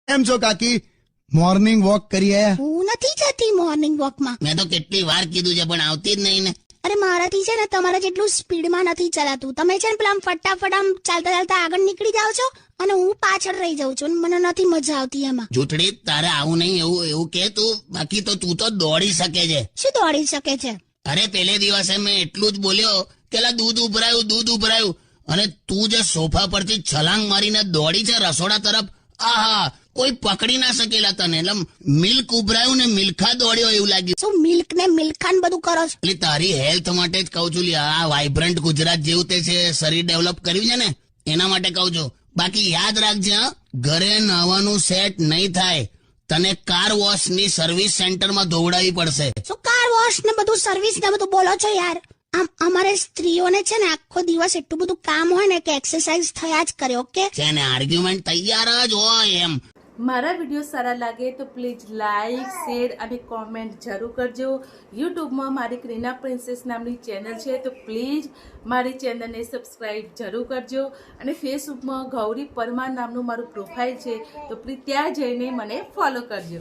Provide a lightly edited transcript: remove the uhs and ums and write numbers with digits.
કેમ છો કાકી? મોર્નિંગ વોક કરીએ? હું નથી જતી મોર્નિંગ વોકમાં. મેં તો કેટલી વાર કીધું છે પણ આવતી જ નહીં ને. અરે મારાથી છે ને તમારા જેટલું સ્પીડમાં નથી ચલાતું. તમે છે ને પેલા આમ ફટાફટ આમ ચાલતા ચાલતા આગળ નીકળી જાઓ છો અને હું પાછળ રહી જાઉં છું. મને નથી મજા આવતી એમાં. જૂઠડી, તારે આવું નહીં, એવું કે તું. બાકી તો તું તો દોડી શકે છે. શું દોડી શકે છે? અરે પેલે દિવસે મેં એટલું જ બોલ્યો કે લા દૂધ ઉભરાયું અને તું જે સોફા પરથી છલાંગ મારીને દોડી છે રસોડા તરફ, આહા, કોઈ પકડી ના શકેલા તને. એટલે મિલ્ક ઉભરાયું ને મિલ્ખા દોડ્યો એવું લાગ્યું. શું મિલ્ક ને મિલ્ખાન બધું કરો છો? એટલે તારી હેલ્થ માટે જ કહું છું લ્યા. આ વાઇબ્રન્ટ ગુજરાત જેવું તે છે, શરીર ડેવલપ કર્યું છે ને એના માટે કહું છું. બાકી યાદ રાખજે, હા, ઘરે નાવાનું સેટ નહીં થાય. તને કાર વોશ ની સર્વિસ સેન્ટરમાં દોડાવી પડશે. શું કાર વોશ ને બધું સર્વિસ ને બધું બોલો છો યાર? આમ અમારે સ્ત્રીઓને છે ને આખો દિવસ એટલું બધું કામ હોય ને કે એક્સરસાઇઝ થયા જ કરે. ઓકે, છે ને આર્ગ્યુમેન્ટ તૈયાર જ હોય એમ. મારા વિડીયો સારા લાગે તો પ્લીઝ લાઇક, શેર અને કોમેન્ટ જરૂર કરજો. યુટ્યુબમાં મારી ક્રીના પ્રિન્સેસ નામની ચેનલ છે તો પ્લીઝ મારી ચેનલને સબસ્ક્રાઈબ જરૂર કરજો. અને ફેસબુકમાં ગૌરી પરમાર નામનું મારું પ્રોફાઇલ છે તો પ્લીઝ ત્યાં જઈને મને ફોલો કરજો.